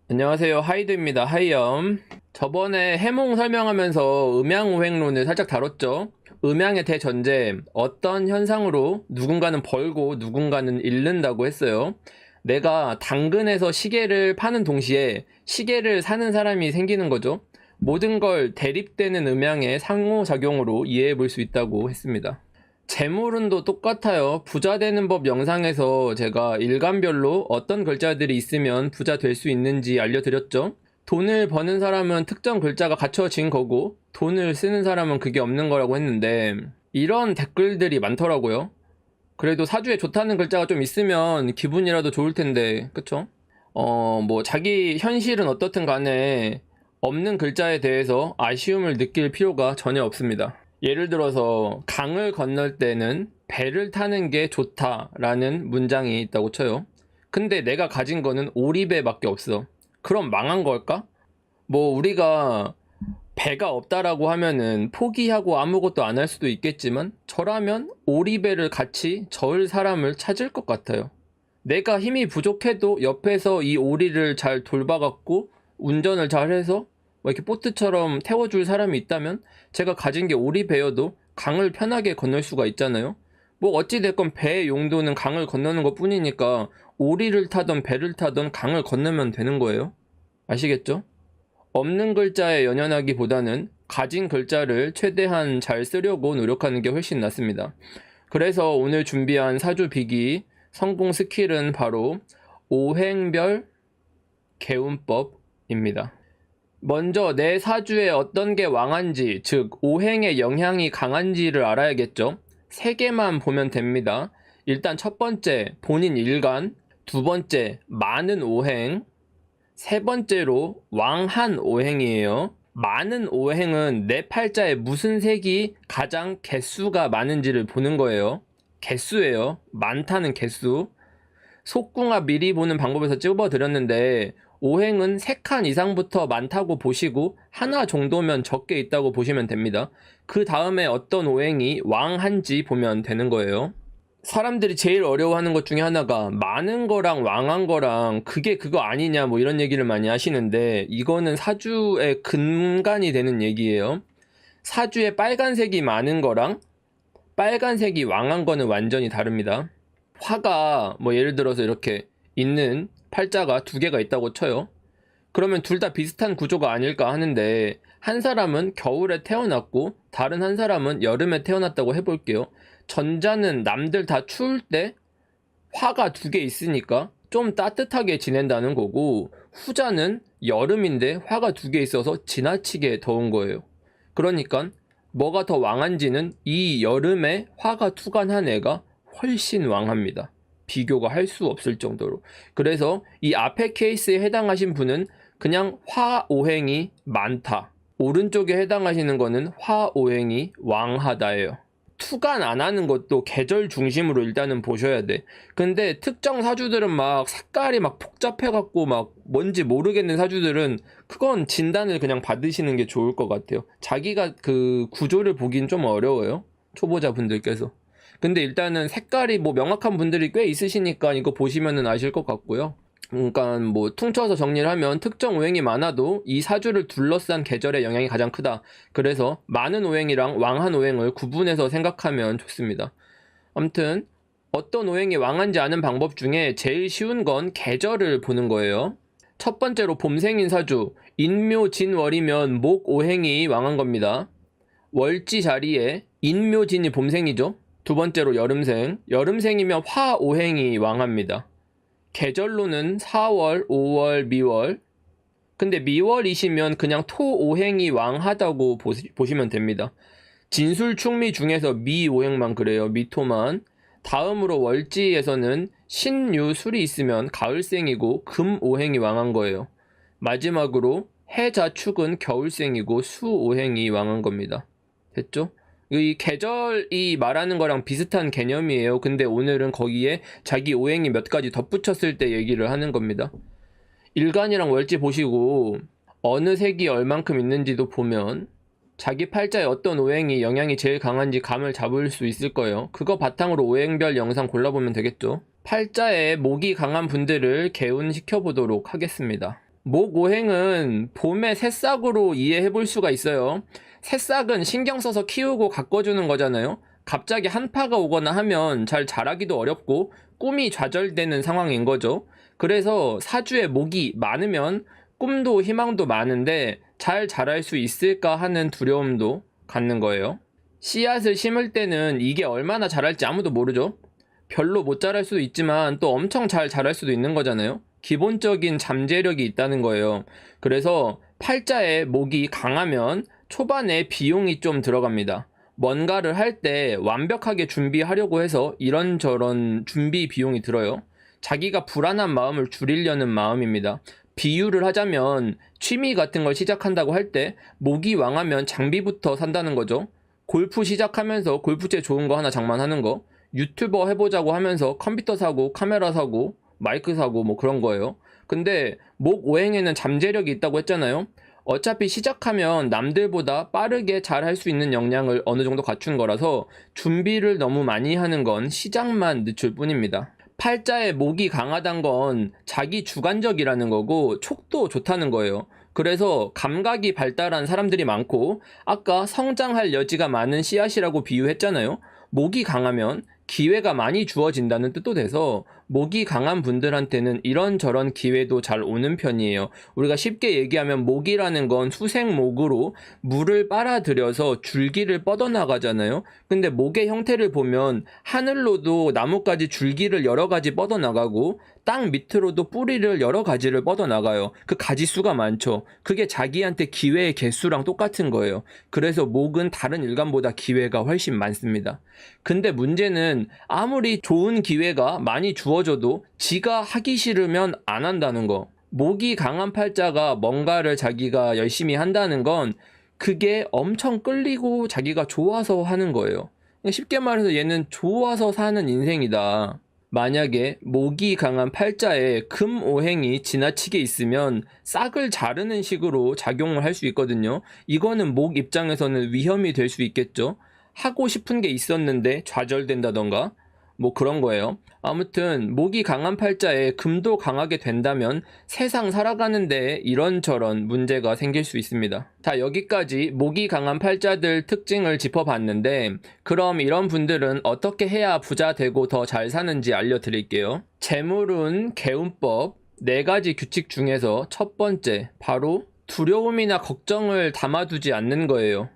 안녕하세요. 하이드입니다. 하이엄. 저번에 해몽 설명하면서 음양오행론을 살짝 다뤘죠. 음양의 대전제, 어떤 현상으로 누군가는 벌고 누군가는 잃는다고 했어요. 내가 당근에서 시계를 파는 동시에 시계를 사는 사람이 생기는 거죠. 모든 걸 대립되는 음양의 상호작용으로 이해해 볼 수 있다고 했습니다. 재물운도 똑같아요. 부자 되는 법 영상에서 제가 일간별로 어떤 글자들이 있으면 부자 될 수 있는지 알려드렸죠. 돈을 버는 사람은 특정 글자가 갖춰진 거고 돈을 쓰는 사람은 그게 없는 거라고 했는데 이런 댓글들이 많더라고요. 그래도 사주에 좋다는 글자가 좀 있으면 기분이라도 좋을 텐데, 그쵸? 자기 현실은 어떻든 간에 없는 글자에 대해서 아쉬움을 느낄 필요가 전혀 없습니다. 예를 들어서 강을 건널 때는 배를 타는 게 좋다라는 문장이 있다고 쳐요. 근데 내가 가진 거는 오리배밖에 없어. 그럼 망한 걸까? 우리가 배가 없다라고 하면은 포기하고 아무것도 안 할 수도 있겠지만 저라면 오리배를 같이 저을 사람을 찾을 것 같아요. 내가 힘이 부족해도 옆에서 이 오리를 잘 돌봐갖고 운전을 잘해서 이렇게 보트처럼 태워줄 사람이 있다면 제가 가진 게 오리배여도 강을 편하게 건널 수가 있잖아요. 어찌됐건 배의 용도는 강을 건너는 것 뿐이니까 오리를 타던 배를 타던 강을 건너면 되는 거예요. 아시겠죠? 없는 글자에 연연하기보다는 가진 글자를 최대한 잘 쓰려고 노력하는 게 훨씬 낫습니다. 그래서 오늘 준비한 사주 비기 성공 스킬은 바로 오행별 개운법입니다. 먼저 내 사주에 어떤 게 왕한지, 즉 오행의 영향이 강한지를 알아야겠죠. 세 개만 보면 됩니다. 일단 첫 번째, 본인 일간. 두 번째, 많은 오행. 세 번째로 왕한 오행이에요. 많은 오행은 내 팔자에 무슨 색이 가장 개수가 많은지를 보는 거예요. 개수예요. 많다는 개수. 속궁합 미리 보는 방법에서 찝어드렸는데 오행은 3칸 이상부터 많다고 보시고 하나 정도면 적게 있다고 보시면 됩니다. 그 다음에 어떤 오행이 왕한지 보면 되는 거예요. 사람들이 제일 어려워하는 것 중에 하나가 많은 거랑 왕한 거랑 그게 그거 아니냐 이런 얘기를 많이 하시는데 이거는 사주의 근간이 되는 얘기예요. 사주에 빨간색이 많은 거랑 빨간색이 왕한 거는 완전히 다릅니다. 화가 예를 들어서 이렇게 있는 팔자가 2개가 있다고 쳐요. 그러면 둘 다 비슷한 구조가 아닐까 하는데 한 사람은 겨울에 태어났고 다른 한 사람은 여름에 태어났다고 해볼게요. 전자는 남들 다 추울 때 화가 2개 있으니까 좀 따뜻하게 지낸다는 거고 후자는 여름인데 화가 2개 있어서 지나치게 더운 거예요. 그러니까 뭐가 더 왕한지는 이 여름에 화가 투간한 애가 훨씬 왕합니다. 비교가 할 수 없을 정도로. 그래서 이 앞에 케이스에 해당하신 분은 그냥 화오행이 많다. 오른쪽에 해당하시는 거는 화오행이 왕하다예요. 투간 안 하는 것도 계절 중심으로 일단은 보셔야 돼. 근데 특정 사주들은 색깔이 복잡해갖고 뭔지 모르겠는 사주들은 그건 진단을 그냥 받으시는 게 좋을 것 같아요. 자기가 그 구조를 보긴 좀 어려워요. 초보자 분들께서. 근데 일단은 색깔이 명확한 분들이 꽤 있으시니까 이거 보시면은 아실 것 같고요. 그러니까 퉁쳐서 정리를 하면 특정 오행이 많아도 이 사주를 둘러싼 계절의 영향이 가장 크다. 그래서 많은 오행이랑 왕한 오행을 구분해서 생각하면 좋습니다. 아무튼 어떤 오행이 왕한지 아는 방법 중에 제일 쉬운 건 계절을 보는 거예요. 첫 번째로 봄생인 사주, 인묘진월이면 목 오행이 왕한 겁니다. 월지 자리에 인묘진이 봄생이죠. 두 번째로 여름생, 여름생이면 화오행이 왕합니다. 계절로는 4월, 5월, 미월. 근데 미월이시면 그냥 토오행이 왕하다고 보시면 됩니다. 진술충미 중에서 미오행만 그래요. 미토만. 다음으로 월지에서는 신유술이 있으면 가을생이고 금오행이 왕한 거예요. 마지막으로 해자축은 겨울생이고 수오행이 왕한 겁니다. 됐죠? 이 계절이 말하는 거랑 비슷한 개념이에요. 근데 오늘은 거기에 자기 오행이 몇 가지 덧붙였을 때 얘기를 하는 겁니다. 일간이랑 월지 보시고 어느 색이 얼만큼 있는지도 보면 자기 팔자에 어떤 오행이 영향이 제일 강한지 감을 잡을 수 있을 거예요. 그거 바탕으로 오행별 영상 골라보면 되겠죠. 팔자에 목이 강한 분들을 개운시켜보도록 하겠습니다. 목오행은 봄의 새싹으로 이해해 볼 수가 있어요. 새싹은 신경 써서 키우고 가꿔주는 거잖아요. 갑자기 한파가 오거나 하면 잘 자라기도 어렵고 꿈이 좌절되는 상황인 거죠. 그래서 사주에 목이 많으면 꿈도 희망도 많은데 잘 자랄 수 있을까 하는 두려움도 갖는 거예요. 씨앗을 심을 때는 이게 얼마나 자랄지 아무도 모르죠. 별로 못 자랄 수도 있지만 또 엄청 잘 자랄 수도 있는 거잖아요. 기본적인 잠재력이 있다는 거예요. 그래서 팔자에 목이 강하면 초반에 비용이 좀 들어갑니다. 뭔가를 할 때 완벽하게 준비하려고 해서 이런저런 준비 비용이 들어요. 자기가 불안한 마음을 줄이려는 마음입니다. 비유를 하자면 취미 같은 걸 시작한다고 할 때 목이 왕하면 장비부터 산다는 거죠. 골프 시작하면서 골프채 좋은 거 하나 장만하는 거, 유튜버 해보자고 하면서 컴퓨터 사고 카메라 사고 마이크 사고 뭐 그런 거예요. 근데 목 오행에는 잠재력이 있다고 했잖아요. 어차피 시작하면 남들보다 빠르게 잘 할 수 있는 역량을 어느 정도 갖춘 거라서 준비를 너무 많이 하는 건 시작만 늦출 뿐입니다. 팔자에 목이 강하단 건 자기 주관적이라는 거고 촉도 좋다는 거예요. 그래서 감각이 발달한 사람들이 많고 아까 성장할 여지가 많은 씨앗이라고 비유했잖아요. 목이 강하면 기회가 많이 주어진다는 뜻도 돼서 목이 강한 분들한테는 이런저런 기회도 잘 오는 편이에요. 우리가 쉽게 얘기하면 목이라는 건 수생목으로 물을 빨아들여서 줄기를 뻗어나가잖아요. 근데 목의 형태를 보면 하늘로도 나뭇가지 줄기를 여러 가지 뻗어나가고 땅 밑으로도 뿌리를 여러 가지를 뻗어나가요. 그 가지수가 많죠. 그게 자기한테 기회의 개수랑 똑같은 거예요. 그래서 목은 다른 일간보다 기회가 훨씬 많습니다. 근데 문제는 아무리 좋은 기회가 많이 주어져도 지가 하기 싫으면 안 한다는 거. 목이 강한 팔자가 뭔가를 자기가 열심히 한다는 건 그게 엄청 끌리고 자기가 좋아서 하는 거예요. 쉽게 말해서 얘는 좋아서 사는 인생이다. 만약에 목이 강한 팔자에 금오행이 지나치게 있으면 싹을 자르는 식으로 작용을 할 수 있거든요. 이거는 목 입장에서는 위험이 될 수 있겠죠. 하고 싶은 게 있었는데 좌절된다던가 뭐 그런 거예요. 아무튼 목이 강한 팔자에 금도 강하게 된다면 세상 살아가는데 이런저런 문제가 생길 수 있습니다. 자, 여기까지 목이 강한 팔자들 특징을 짚어봤는데 그럼 이런 분들은 어떻게 해야 부자 되고 더 잘 사는지 알려드릴게요. 재물운 개운법 4가지 규칙 중에서 첫 번째, 바로 두려움이나 걱정을 담아두지 않는 거예요.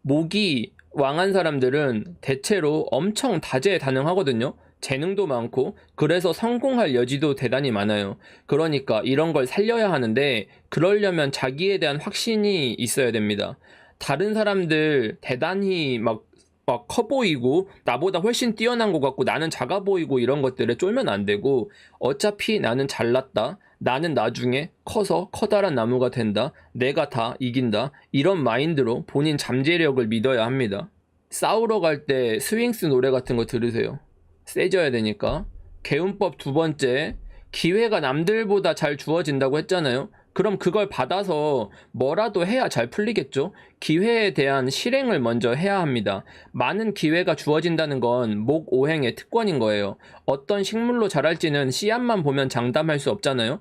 목이 왕한 사람들은 대체로 엄청 다재다능하거든요. 재능도 많고 그래서 성공할 여지도 대단히 많아요. 그러니까 이런 걸 살려야 하는데 그러려면 자기에 대한 확신이 있어야 됩니다. 다른 사람들 대단히 막 커 보이고 나보다 훨씬 뛰어난 것 같고 나는 작아 보이고 이런 것들에 쫄면 안 되고 어차피 나는 잘났다. 나는 나중에 커서 커다란 나무가 된다. 내가 다 이긴다. 이런 마인드로 본인 잠재력을 믿어야 합니다. 싸우러 갈 때 스윙스 노래 같은 거 들으세요. 세져야 되니까. 개운법 2번째, 기회가 남들보다 잘 주어진다고 했잖아요. 그럼 그걸 받아서 뭐라도 해야 잘 풀리겠죠? 기회에 대한 실행을 먼저 해야 합니다. 많은 기회가 주어진다는 건 목 오행의 특권인 거예요. 어떤 식물로 자랄지는 씨앗만 보면 장담할 수 없잖아요.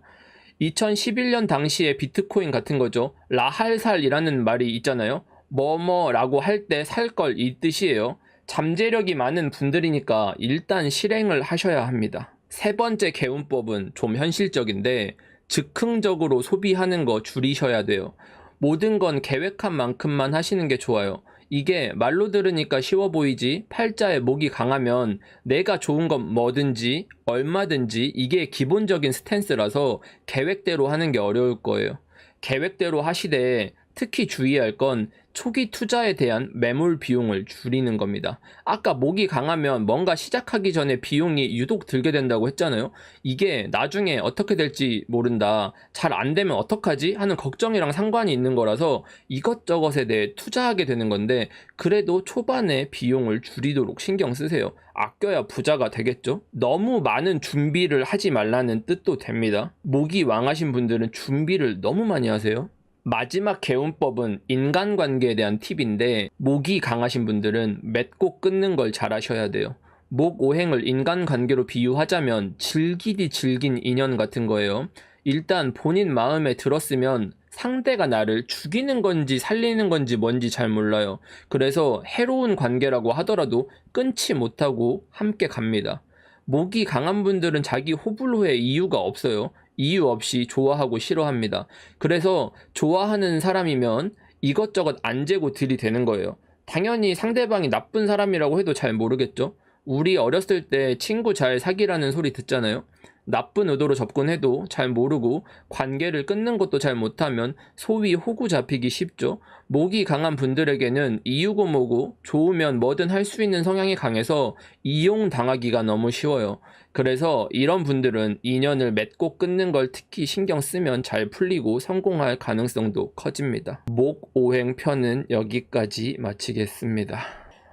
2011년 당시에 비트코인 같은 거죠. 라할살이라는 말이 있잖아요. 뭐뭐라고 할 때 살 걸 이 뜻이에요. 잠재력이 많은 분들이니까 일단 실행을 하셔야 합니다. 3번째 개운법은 좀 현실적인데 즉흥적으로 소비하는 거 줄이셔야 돼요. 모든 건 계획한 만큼만 하시는 게 좋아요. 이게 말로 들으니까 쉬워 보이지 팔자에 목이 강하면 내가 좋은 건 뭐든지 얼마든지 이게 기본적인 스탠스라서 계획대로 하는 게 어려울 거예요. 계획대로 하시되 특히 주의할 건 초기 투자에 대한 매몰 비용을 줄이는 겁니다. 아까 목이 강하면 뭔가 시작하기 전에 비용이 유독 들게 된다고 했잖아요. 이게 나중에 어떻게 될지 모른다. 잘 안 되면 어떡하지? 하는 걱정이랑 상관이 있는 거라서 이것저것에 대해 투자하게 되는 건데 그래도 초반에 비용을 줄이도록 신경 쓰세요. 아껴야 부자가 되겠죠? 너무 많은 준비를 하지 말라는 뜻도 됩니다. 목이 왕하신 분들은 준비를 너무 많이 하세요. 마지막 개운법은 인간관계에 대한 팁인데 목이 강하신 분들은 맺고 끊는 걸 잘 하셔야 돼요. 목 오행을 인간관계로 비유하자면 질기디 질긴 인연 같은 거예요. 일단 본인 마음에 들었으면 상대가 나를 죽이는 건지 살리는 건지 뭔지 잘 몰라요. 그래서 해로운 관계라고 하더라도 끊지 못하고 함께 갑니다. 목이 강한 분들은 자기 호불호에 이유가 없어요. 이유 없이 좋아하고 싫어합니다. 그래서 좋아하는 사람이면 이것저것 안 재고 들이대는 거예요. 당연히 상대방이 나쁜 사람이라고 해도 잘 모르겠죠? 우리 어렸을 때 친구 잘 사귀라는 소리 듣잖아요. 나쁜 의도로 접근해도 잘 모르고 관계를 끊는 것도 잘 못하면 소위 호구 잡히기 쉽죠. 목이 강한 분들에게는 이유고 뭐고 좋으면 뭐든 할 수 있는 성향이 강해서 이용당하기가 너무 쉬워요. 그래서 이런 분들은 인연을 맺고 끊는 걸 특히 신경 쓰면 잘 풀리고 성공할 가능성도 커집니다. 목 오행 편은 여기까지 마치겠습니다.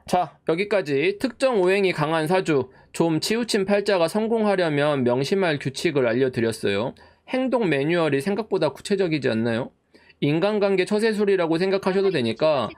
자, 여기까지 특정 오행이 강한 사주, 좀 치우친 팔자가 성공하려면 명심할 규칙을 알려드렸어요. 행동 매뉴얼이 생각보다 구체적이지 않나요? 인간관계 처세술이라고 생각하셔도 되니까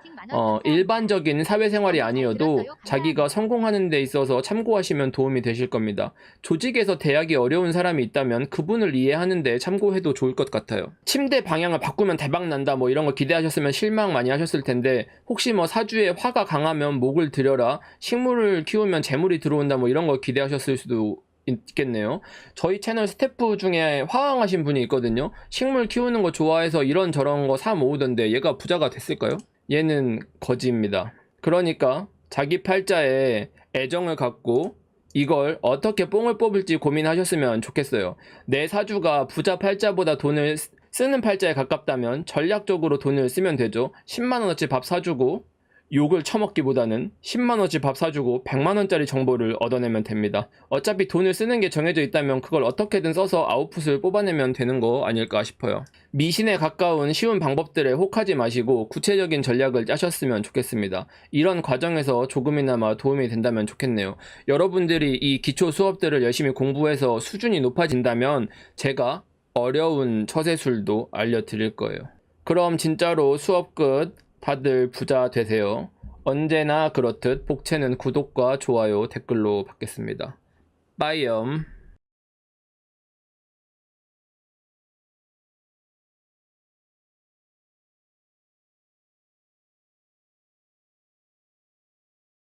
일반적인 사회생활이 아니어도 자기가 성공하는 데 있어서 참고하시면 도움이 되실 겁니다. 조직에서 대하기 어려운 사람이 있다면 그분을 이해하는 데 참고해도 좋을 것 같아요. 침대 방향을 바꾸면 대박난다 뭐 이런 거 기대하셨으면 실망 많이 하셨을 텐데, 혹시 뭐 사주에 화가 강하면 목을 들여라, 식물을 키우면 재물이 들어온다 뭐 이런 거 기대하셨을 수도 있겠네요. 저희 채널 스태프 중에 화왕하신 분이 있거든요. 식물 키우는 거 좋아해서 이런저런 거 사 모으던데 얘가 부자가 됐을까요? 얘는 거지입니다. 그러니까 자기 팔자에 애정을 갖고 이걸 어떻게 뽕을 뽑을지 고민하셨으면 좋겠어요. 내 사주가 부자 팔자보다 돈을 쓰는 팔자에 가깝다면 전략적으로 돈을 쓰면 되죠. 10만원어치 밥 사주고 욕을 처먹기보다는 10만원어치 밥 사주고 100만원짜리 정보를 얻어내면 됩니다. 어차피 돈을 쓰는 게 정해져 있다면 그걸 어떻게든 써서 아웃풋을 뽑아내면 되는 거 아닐까 싶어요. 미신에 가까운 쉬운 방법들에 혹하지 마시고 구체적인 전략을 짜셨으면 좋겠습니다. 이런 과정에서 조금이나마 도움이 된다면 좋겠네요. 여러분들이 이 기초 수업들을 열심히 공부해서 수준이 높아진다면 제가 어려운 처세술도 알려드릴 거예요. 그럼 진짜로 수업 끝. 다들 부자 되세요. 언제나 그렇듯 복채는 구독과 좋아요, 댓글로 받겠습니다. 빠이염.